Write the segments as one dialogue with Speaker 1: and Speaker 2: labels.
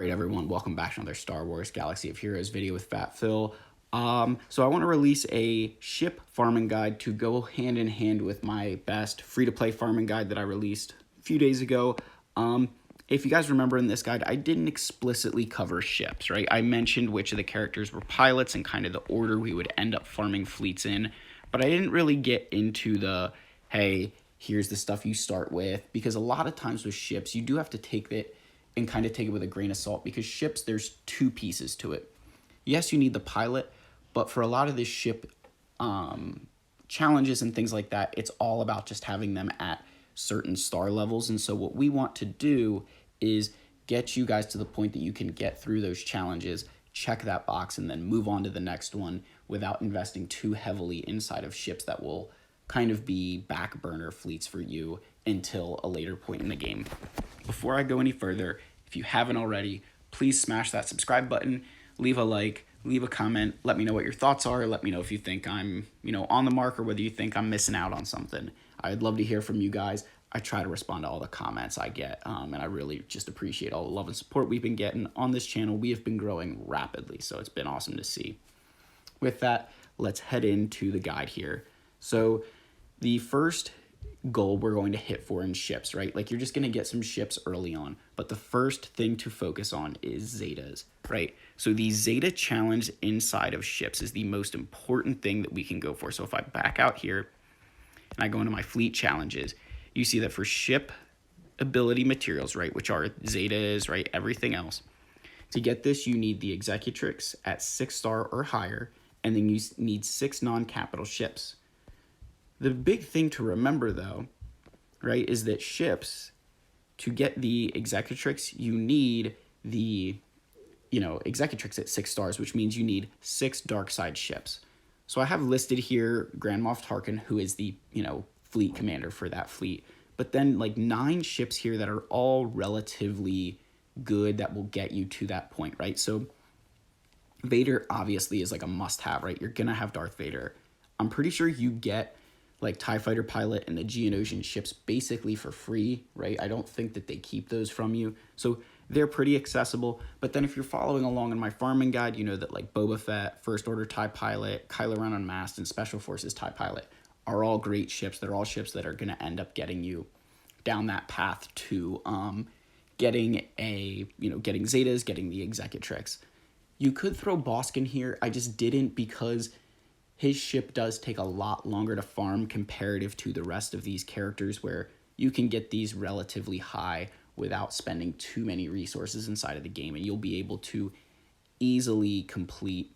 Speaker 1: Alright everyone, welcome back to another Star Wars Galaxy of Heroes video with Fat Phil. So I want to release a ship farming guide to go hand in hand with my best free-to-play farming guide that I released a few days ago. If you guys remember in this guide, I didn't explicitly cover ships, right? I mentioned which of the characters were pilots and kind of the order we would end up farming fleets in, but I didn't really get into the, hey, here's the stuff you start with, because a lot of times with ships, you do have to take it and kind of take it with a grain of salt, because ships, there's two pieces to it. Yes, you need the pilot, but for a lot of this ship challenges and things like that, it's all about just having them at certain star levels. And so what we want to do is get you guys to the point that you can get through those challenges, check that box, and then move on to the next one without investing too heavily inside of ships that will kind of be back burner fleets for you until a later point in the game. Before I go any further, if you haven't already, please smash that subscribe button, leave a like, leave a comment, let me know what your thoughts are, let me know if you think I'm, on the mark or whether you think I'm missing out on something. I'd love to hear from you guys. I try to respond to all the comments I get, and I really just appreciate all the love and support we've been getting on this channel. We have been growing rapidly, so it's been awesome to see. With that, let's head into the guide here. So the first goal we're going to hit for in ships, right? Like, you're just going to get some ships early on, but the first thing to focus on is Zetas, right? So the Zeta challenge inside of ships is the most important thing that we can go for. So if I back out here and I go into my fleet challenges, you see that for ship ability materials, right, which are Zetas, right, everything else, to get this, you need the Executrix at 6-star or higher, and then you need 6 non-capital ships. The big thing to remember, though, right, is that ships, to get the Executrix, you need the, Executrix at 6 stars, which means you need 6 dark side ships. So I have listed here Grand Moff Tarkin, who is the, fleet commander for that fleet. But then, 9 ships here that are all relatively good that will get you to that point, right? So Vader obviously is a must-have, right? You're going to have Darth Vader. I'm pretty sure you get TIE Fighter Pilot and the Geonosian ships basically for free, right? I don't think that they keep those from you. So they're pretty accessible. But then if you're following along in my farming guide, you know that Boba Fett, First Order TIE Pilot, Kylo Ren Unmasked, and Special Forces TIE Pilot are all great ships. They're all ships that are going to end up getting you down that path to getting Zetas, getting the Executrix. You could throw Bosk in here. I just didn't, because his ship does take a lot longer to farm comparative to the rest of these characters, where you can get these relatively high without spending too many resources inside of the game, and you'll be able to easily complete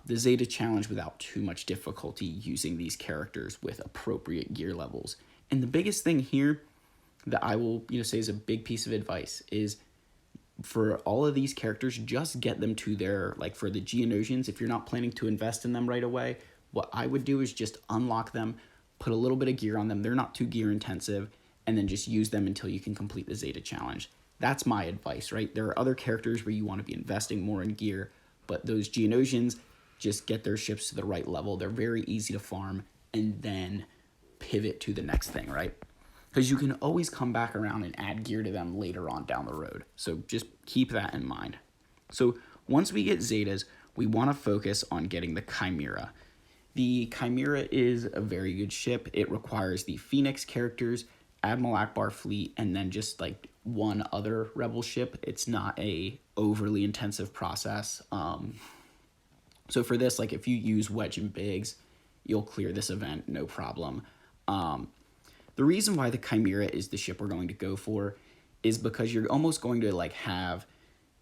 Speaker 1: the Zeta challenge without too much difficulty using these characters with appropriate gear levels. And the biggest thing here that I will say is a big piece of advice is, for all of these characters, just get them to their, for the Geonosians, if you're not planning to invest in them right away, what I would do is just unlock them, put a little bit of gear on them, they're not too gear intensive, and then just use them until you can complete the Zeta challenge. That's my advice, right? There are other characters where you want to be investing more in gear, but those Geonosians, just get their ships to the right level. They're very easy to farm, and then pivot to the next thing, right? Because you can always come back around and add gear to them later on down the road. So just keep that in mind. So once we get Zetas, we want to focus on getting the Chimera. The Chimera is a very good ship. It requires the Phoenix characters, Admiral Akbar fleet, and then just one other rebel ship. It's not a overly intensive process. So for this, if you use Wedge and Biggs, you'll clear this event, no problem. The reason why the Chimera is the ship we're going to go for is because you're almost going to have,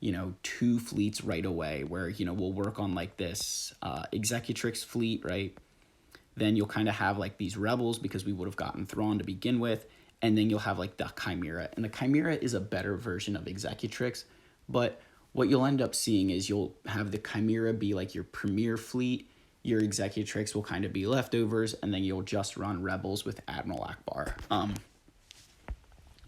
Speaker 1: 2 fleets right away, where, we'll work on this Executrix fleet, right? Then you'll kind of have these rebels, because we would have gotten Thrawn to begin with, and then you'll have the Chimera. And the Chimera is a better version of Executrix, but what you'll end up seeing is you'll have the Chimera be your premier fleet, your Executrix will kind of be leftovers, and then you'll just run rebels with Admiral Akbar.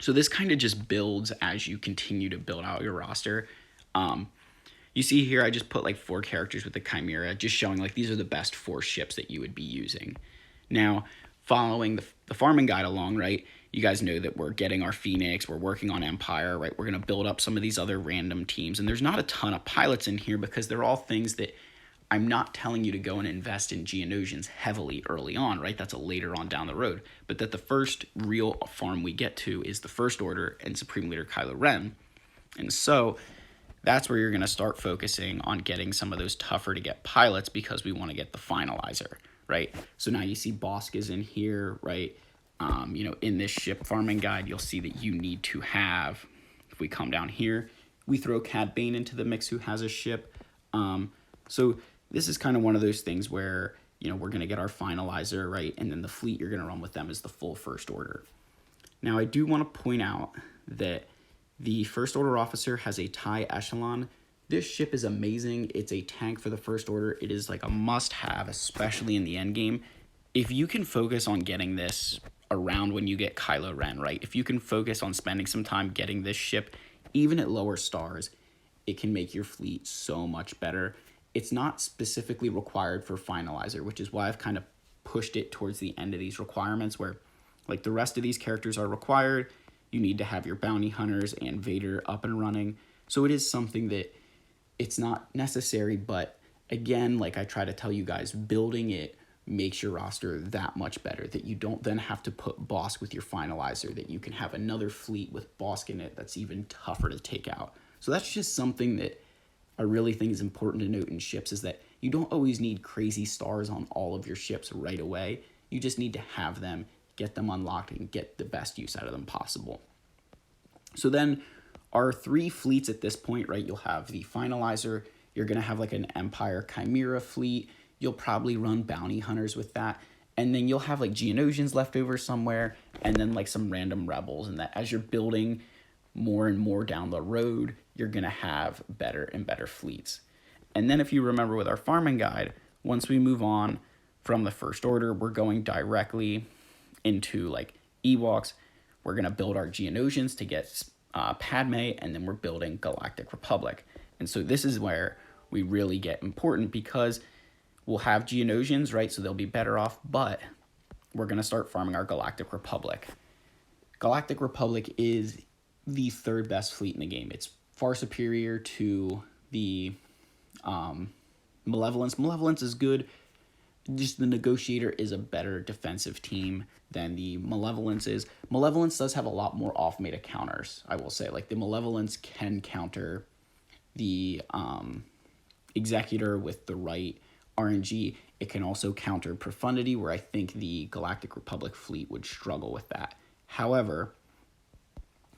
Speaker 1: So this kind of just builds as you continue to build out your roster. You see here, I just put 4 characters with the Chimera, just showing these are the best 4 ships that you would be using. Now, following the farming guide along, right, you guys know that we're getting our Phoenix, we're working on Empire, right? We're going to build up some of these other random teams. And there's not a ton of pilots in here because they're all things that I'm not telling you to go and invest in Geonosians heavily early on, right? That's a later on down the road. But that the first real farm we get to is the First Order and Supreme Leader Kylo Ren. And so that's where you're going to start focusing on getting some of those tougher to get pilots because we want to get the finalizer, right? So now you see Bosk is in here, right? In this ship farming guide, you'll see that you need to have, if we come down here, we throw Cad Bane into the mix who has a ship. So this is kind of one of those things where, we're going to get our finalizer, right? And then the fleet you're going to run with them is the full First Order. Now, I do want to point out that the First Order officer has a TIE Echelon. This ship is amazing. It's a tank for the First Order. It is like a must-have, especially in the end game. If you can focus on getting this around when you get Kylo Ren, right? If you can focus on spending some time getting this ship, even at lower stars, it can make your fleet so much better. It's not specifically required for Finalizer, which is why I've kind of pushed it towards the end of these requirements where, like, the rest of these characters are required. You need to have your bounty hunters and Vader up and running. So it is something that it's not necessary, but again, like I try to tell you guys, building it makes your roster that much better, that you don't then have to put Bosk with your finalizer, that you can have another fleet with Bosk in it that's even tougher to take out. So that's just something that I really think is important to note in ships, is that you don't always need crazy stars on all of your ships right away. You just need to have them, get them unlocked, and get the best use out of them possible. So then our 3 fleets at this point, right, you'll have the finalizer, you're going to have like an Empire Chimera fleet, you'll probably run bounty hunters with that, and then you'll have like Geonosians left over somewhere, and then like some random rebels, and that as you're building more and more down the road, you're going to have better and better fleets. And then if you remember with our farming guide, once we move on from the First Order, we're going directly into like Ewoks. We're going to build our Geonosians to get Padme, and then we're building Galactic Republic. And so this is where we really get important, because we'll have Geonosians, right? So they'll be better off, but we're going to start farming our Galactic Republic. Galactic Republic is the 3rd best fleet in the game. It's far superior to the Malevolence. Malevolence is good. Just the Negotiator is a better defensive team than the Malevolence is. Malevolence does have a lot more off-meta counters, I will say. Like, the Malevolence can counter the Executor with the right RNG. It can also counter Profundity, where I think the Galactic Republic fleet would struggle with that. However,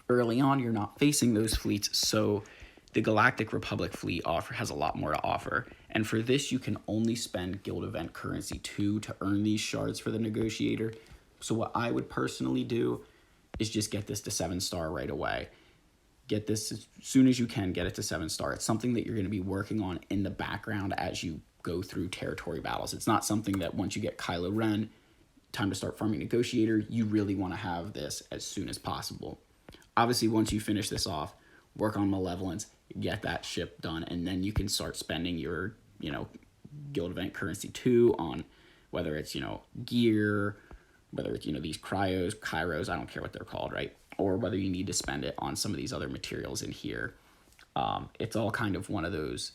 Speaker 1: early on, you're not facing those fleets, so the Galactic Republic fleet has a lot more to offer. And for this, you can only spend Guild Event Currency 2 to earn these shards for the Negotiator. So what I would personally do is just get this to 7-star right away. Get this as soon as you can, get it to 7-star. It's something that you're going to be working on in the background as you go through territory battles. It's not something that once you get Kylo Ren, time to start farming Negotiator, you really want to have this as soon as possible. Obviously, once you finish this off, work on Malevolence, get that ship done, and then you can start spending your, Guild Event Currency 2 on whether it's, gear, whether it's, these Kairos, I don't care what they're called, right? Or whether you need to spend it on some of these other materials in here. It's all kind of one of those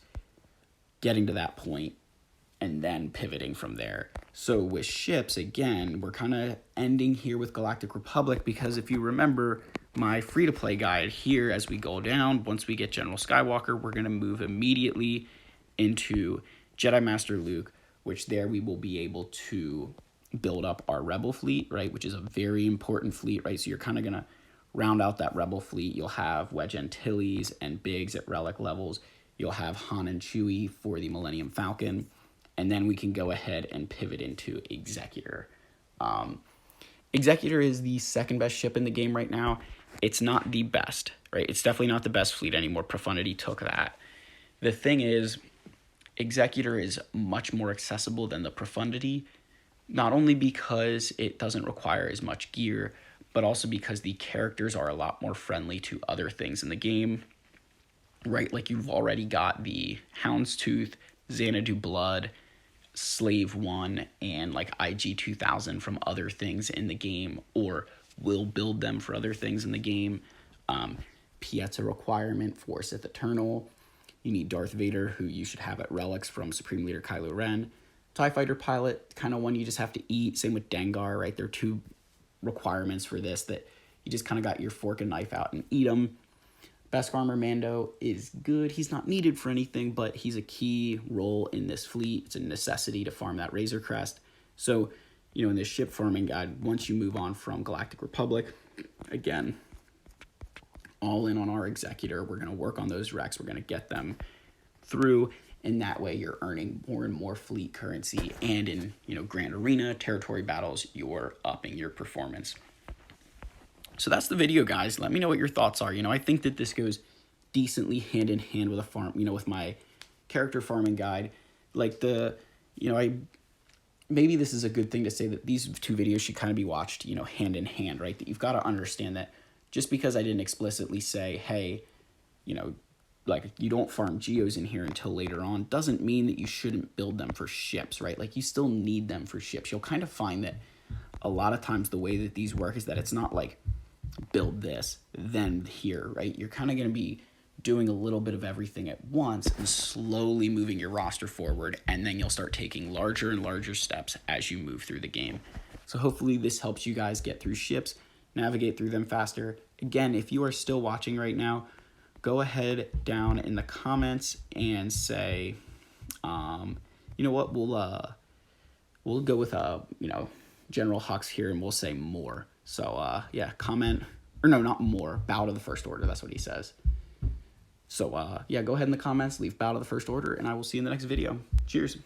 Speaker 1: getting to that point and then pivoting from there. So with ships, again, we're kind of ending here with Galactic Republic, because if you remember my free-to-play guide here, as we go down, once we get General Skywalker, we're going to move immediately into Jedi Master Luke, which there we will be able to build up our Rebel fleet, right, which is a very important fleet, right? So you're kind of going to round out that Rebel fleet. You'll have Wedge Antilles and Biggs at relic levels. You'll have Han and Chewie for the Millennium Falcon. And then we can go ahead and pivot into Executor. Executor is the 2nd best ship in the game right now. It's not the best, right? It's definitely not the best fleet anymore. Profundity took that. The thing is, Executor is much more accessible than the Profundity, not only because it doesn't require as much gear, but also because the characters are a lot more friendly to other things in the game, right? Like, you've already got the Houndstooth, Xanadu Blood, Slave 1, and like IG-2000 from other things in the game, or will build them for other things in the game. Piet's a requirement for Sith Eternal. You need Darth Vader, who you should have at Relics from Supreme Leader Kylo Ren. TIE Fighter Pilot, kind of one you just have to eat. Same with Dengar, right? There are 2 requirements for this that you just kind of got your fork and knife out and eat them. Beskar Armor Mando is good. He's not needed for anything, but he's a key role in this fleet. It's a necessity to farm that Razor Crest. So, you know, in this ship farming guide, once you move on from Galactic Republic, again, all in on our Executor. We're going to work on those wrecks. We're going to get them through, and that way you're earning more and more fleet currency, and in, you know, Grand Arena, territory battles, you're upping your performance. So that's the video, guys. Let me know what your thoughts are. You know, I think that this goes decently hand in hand with a farm, you know, with my character farming guide. Like maybe this is a good thing to say that these 2 videos should kind of be watched, you know, hand in hand, right? That you've got to understand that just because I didn't explicitly say, hey, you know, like, you don't farm geos in here until later on, doesn't mean that you shouldn't build them for ships, right? Like, you still need them for ships. You'll kind of find that a lot of times the way that these work is that it's not like build this, then here, right? You're kind of going to be doing a little bit of everything at once and slowly moving your roster forward, and then you'll start taking larger and larger steps as you move through the game. So hopefully this helps you guys get through ships, navigate through them faster. Again, if you are still watching right now, go ahead down in the comments and say, you know what, we'll go with, you know, General Hux here, and we'll say more. So, yeah, comment, or no, not more, bow to the First Order, that's what he says. So, yeah, go ahead in the comments, leave bow to the First Order, and I will see you in the next video. Cheers.